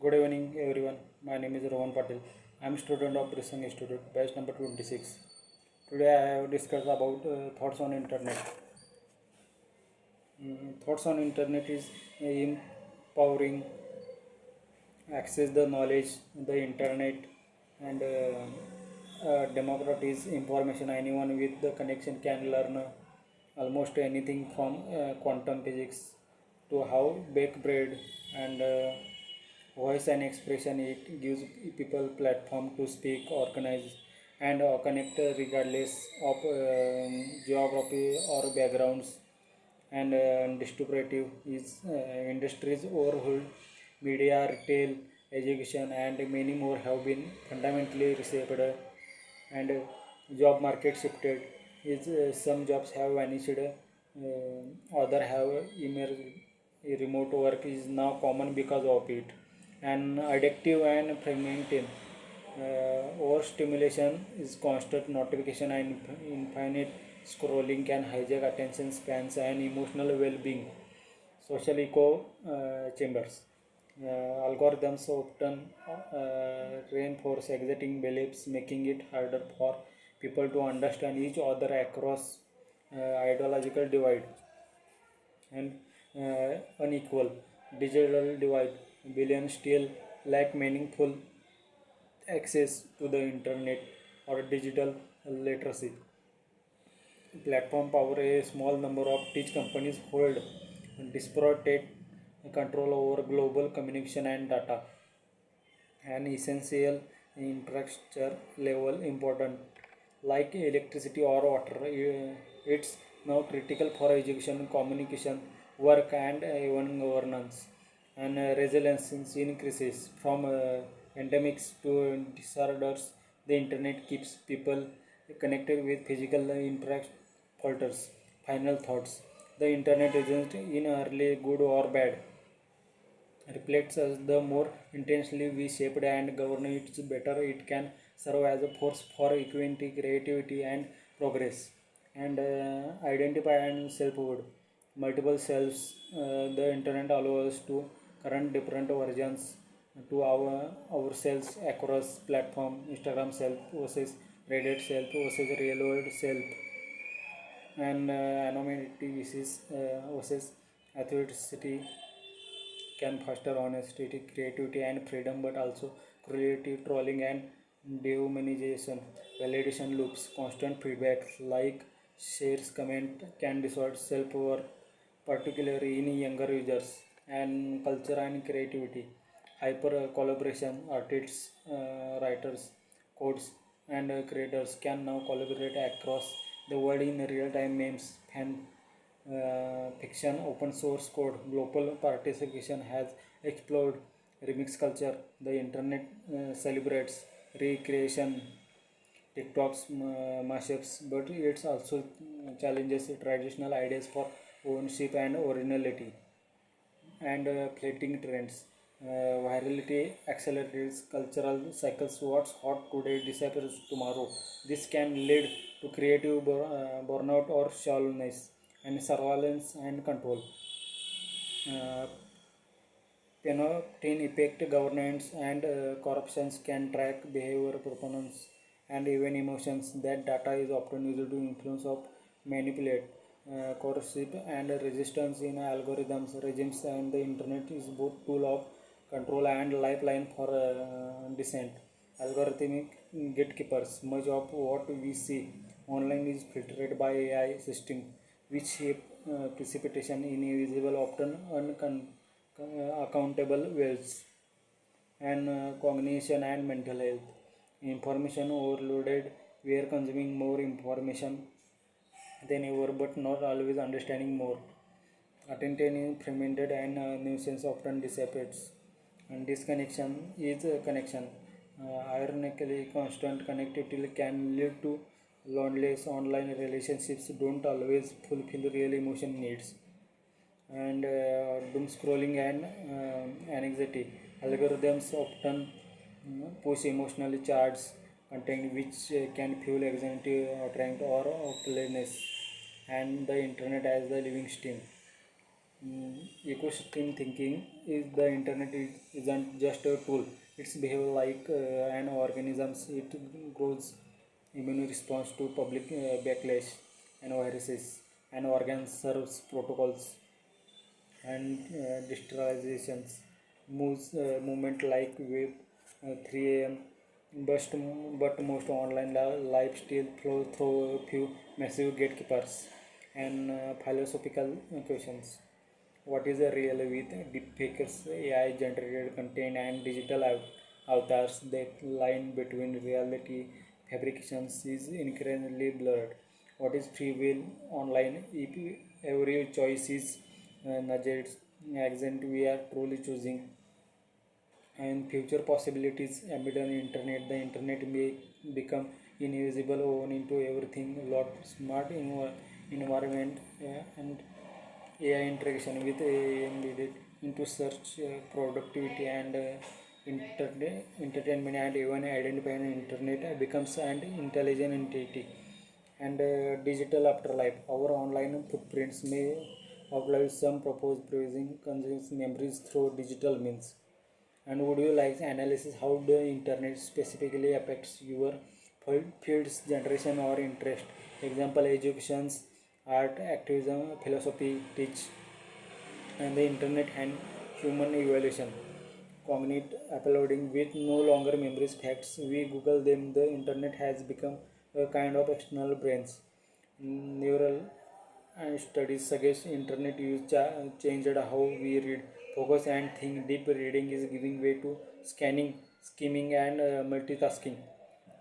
Good evening, everyone. My name is Rohan Patil. I am student of Brisang Institute, batch number 26. Today I have discussed about thoughts on internet. Thoughts on internet is empowering access the knowledge, the internet, and democratize information. Anyone with the connection can learn almost anything from quantum physics to how bake bread and voice and expression. It gives people platform to speak, organize, and connect regardless of geography or backgrounds. And distributive is industries overhauled, media, retail, education, and many more have been fundamentally reshaped, and job market shifted. Is some jobs have vanished, other have emerged. Remote work is now common because of it, and addictive and fragmented. Overstimulation is constant notification and infinite scrolling can hijack attention spans and emotional well-being. Social echo chambers. Algorithms often reinforce existing beliefs, making it harder for people to understand each other across ideological divide and unequal digital divide. Billions still lack meaningful access to the internet or digital literacy. Platform power. A small number of tech companies hold disparate control over global communication and data, an essential infrastructure level important like electricity or water. It's now critical for education, communication, work, and even governance. And resilience increases from endemics to disorders. The internet keeps people connected with physical interact falters. Final thoughts. The internet isn't inherently good or bad, reflects us. The more intensely we shaped and govern it, better it can serve as a force for equity, creativity, and progress. And identify and selfhood. Multiple selves. The internet allows us to current different versions to ourselves across platform. Instagram self versus Reddit self versus real world self, and anonymity versus authenticity can foster honesty, creativity, and freedom, but also cruelty, trolling, and dehumanization. Validation loops, constant feedback, like, shares, comment can distort self-worth, particularly in younger users. And culture and creativity, hyper collaboration, artists, writers, codes, and creators can now collaborate across the world in real-time. Memes, fan fiction, open source code, global participation has explored. Remix culture, the internet celebrates recreation, TikToks, mashups, but it also challenges traditional ideas for ownership and originality. And fleeting trends. Virality accelerates cultural cycles. What's hot today disappears tomorrow. This can lead to creative burnout or shallowness, and surveillance and control. Uh, Penalty effect, governance, and corruptions can track behavior, performance, and even emotions. That data is often used to influence of manipulate. Coercive and resistance in algorithms, regimes, and the internet is both tool of control and lifeline for dissent. Algorithmic gatekeepers. Much of what we see online is filtered by AI system, which shape precipitation in invisible, often accountable ways. And cognition and mental health. Information overloaded. We are consuming more information than ever, but not always understanding more. Attention is fragmented and nuisance often dissipates. And disconnection is a connection. Ironically, constant connectivity can lead to loneliness. Online relationships don't always fulfill real emotion needs. And doom scrolling and anxiety. Algorithms often push emotionally charged content which can fuel anxiety or strength or hopelessness. And the internet as the living stream. Ecosystem thinking is the internet isn't just a tool. It's behave like an organism. It grows immune response to public backlash and viruses. An organ serves protocols and digitalizations moves movement like wave 3 a.m. But, but most online life still flow through a few massive gatekeepers and philosophical questions. What is the real with deepfakes, AI generated content, and digital avatars? That line between reality fabrications is increasingly blurred. What is free will online? If every choice is nudged, accent we are truly choosing, and future possibilities amid an internet. The internet may become invisible woven into everything. Lot smart environment and AI integration with AI embedded into search, productivity, and entertainment, and even identifying internet becomes an intelligent entity. And digital afterlife. Our online footprints may outlive some proposed praising consumes memories through digital means. And would you like to analysis how the internet specifically affects your fields, generation, or interest? Example: educations, art, activism, philosophy, teach, and the internet and human evolution. Cognite uploading with no longer memories facts. We Google them. The internet has become a kind of external brains. Neural and studies suggest internet use changed how we read, focus, and think. Deep reading is giving way to scanning, skimming, and multitasking.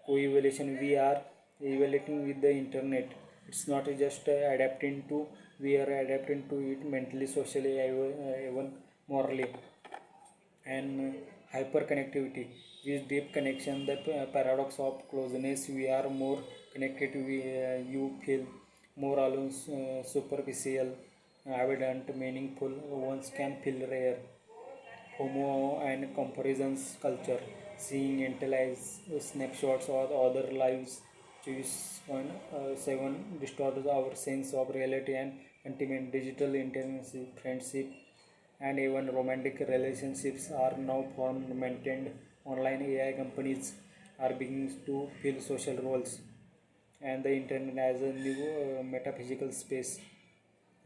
Co-evaluation, we are evaluating with the internet. It's not just adapting to, we are adapting to it mentally, socially, even morally. And hyperconnectivity with deep connection, the paradox of closeness. We are more connected, you feel more alone. Superficial, evident, meaningful ones can feel rare. FOMO and comparisons culture, seeing intelligence snapshots of other lives. Choose 7 distorts our sense of reality and intimate. Digital intimacy, friendship, and even romantic relationships are now formed, maintained online. AI companies are beginning to fill social roles, and the internet as a new metaphysical space.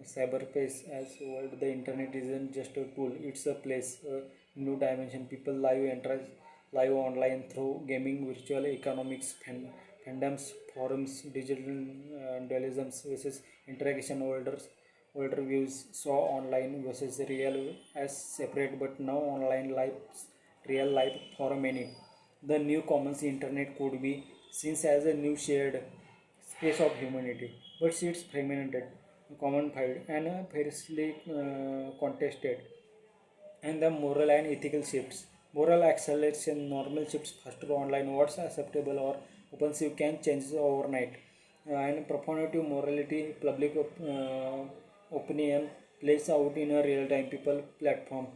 Cyberspace as world. The internet isn't just a tool; it's a place, a new dimension. People live online through gaming, virtual economics, fandoms, forums, digital dualisms versus interaction. Older views saw online versus real as separate, but now online life, real life for many. The new commons internet could be seen as a new shared space of humanity, but it's fragmented, common field, and fiercely contested. And the moral and ethical shifts. Moral acceleration, normal shifts faster online. What's acceptable or offensive can change overnight. And performative morality, public opinion plays out in a real time. People platform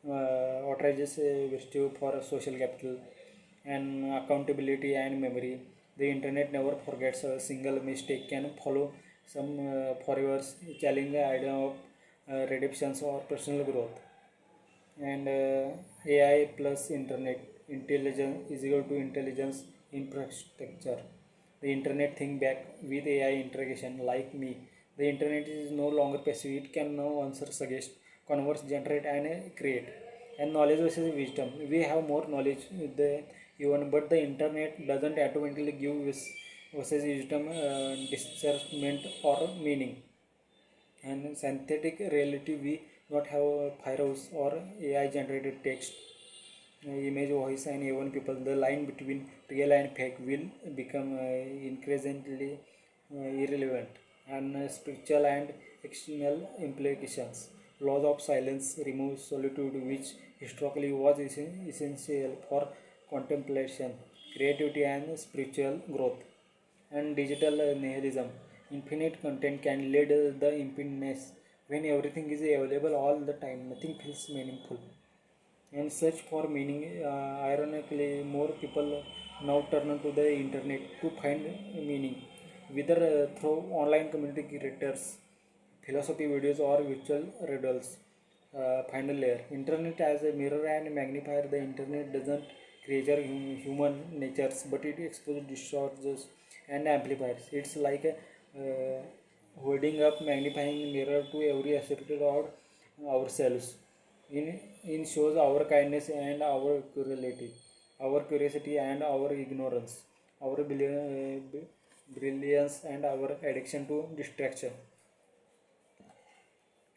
outrageous virtue for social capital and accountability and memory. The internet never forgets. A single mistake can follow some forever, challenging the idea of redemptions or personal growth. And AI plus internet intelligence is equal to intelligence infrastructure. The internet think back with AI integration like me. The internet is no longer passive. It can now answer, suggest, converse, generate, and create. And knowledge versus wisdom. We have more knowledge than even, but the internet doesn't automatically give versus wisdom, discernment, or meaning. And synthetic reality, we not have pyros or AI generated text, image, voice, and even people. The line between real and fake will become increasingly irrelevant. And spiritual and external implications. Laws of silence remove solitude, which historically was essential for contemplation, creativity, and spiritual growth. And digital nihilism. Infinite content can lead the emptiness. When everything is available all the time, nothing feels meaningful. And search for meaning. Ironically, more people now turn to the internet to find meaning, whether through online community creators, philosophy videos or virtual riddles. Final layer. Internet as a mirror and magnifier. The internet doesn't create human natures, but it exposes, distorts, and amplifies. It's like a holding up magnifying mirror to every aspect of ourselves. In shows our kindness and our curiosity and our ignorance, our brilliance and our addiction to distraction,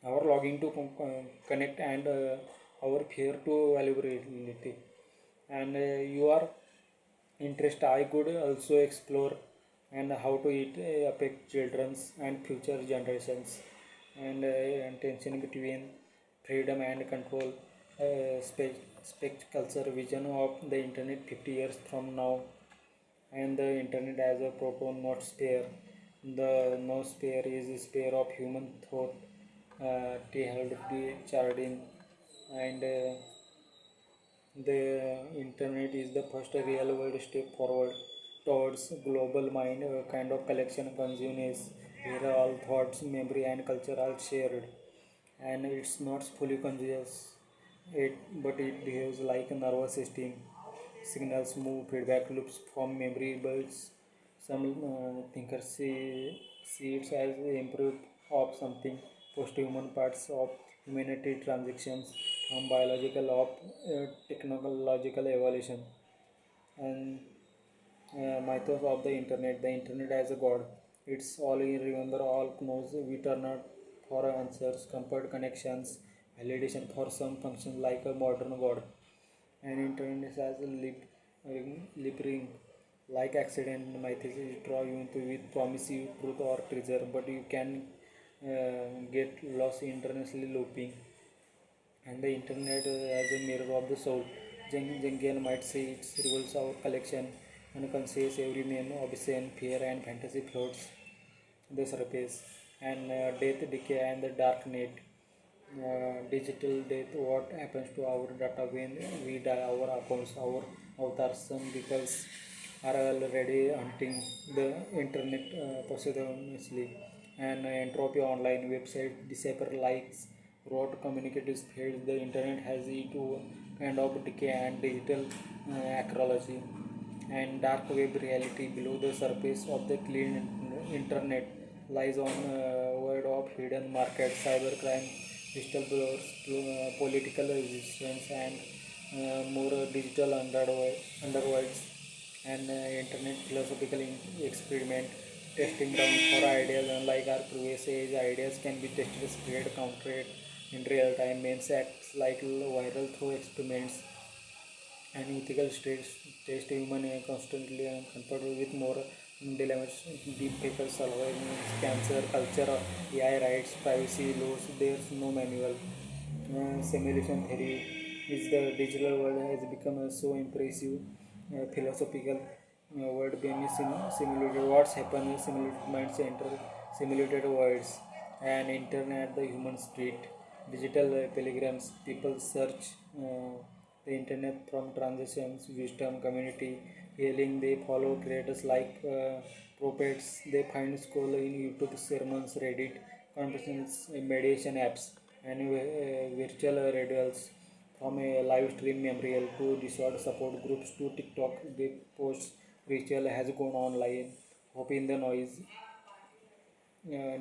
our longing to connect and our fear to vulnerability. And your interest I could also explore and how to it affect children's and future generations, and tension between freedom and control, culture vision of the internet 50 years from now, and the internet as a proton not spare. The no spare is a spare of human thought, held the Chardin, and the internet is the first real world step forward towards global mind, kind of collection consciousness where all thoughts, memory, and culture are shared. And it's not fully conscious, but it behaves like a nervous system. Signals move, feedback loops from memory builds. Some thinkers see it as improve of something, post-human parts of humanity transactions from biological of technological evolution. And mythos of the internet as a god. It's all in, remember, all knows, we turn out for answers, comfort, connections, validation for some function like a modern god. And internet is as a lip ring, like accident mythos draw you into with promise you truth or treasure, but you can get lost internationally looping. And the internet as a mirror of the soul. Jengian might say it reveals our collection and conceals every man, obscene, fear, and fantasy floats the surface. And death, decay, and the dark net. Digital death, what happens to our data when we die, our accounts, our avatars, some because are already hunting the internet posthumously. And entropy online website decipher likes wrote communicatives failed. The internet has it kind of decay and digital archaeology. And dark web reality below the surface of the clean internet lies on world of hidden market, cybercrime, digital blurs, political resistance, and more digital underworlds. And internet philosophical experiment, testing ground for ideas. Unlike our previous age, ideas can be tested, spread, countered in real time. Mains acts like viral through experiments and ethical taste human constantly and confronted with more dilemmas, deep papers, surveillance, cancer, culture, AI rights, privacy laws. There's no manual. Simulation theory is the digital world has become so impressive, philosophical word being simulated. What's happened? Simulated minds enter simulated worlds, and internet, the human spirit, digital pilgrims. People search the internet from transactions, wisdom, community, healing. They follow creators like prophets. They find school in YouTube, sermons, Reddit, conversations, mediation apps, and virtual rituals. From a live stream memorial to Discord support groups to TikTok, the post ritual has gone online. Hope in the noise.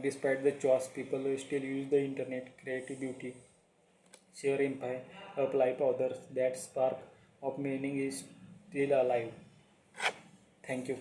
Despite the chaos, people still use the internet, creative beauty, share impact, apply to others. That spark of meaning is still alive. Thank you.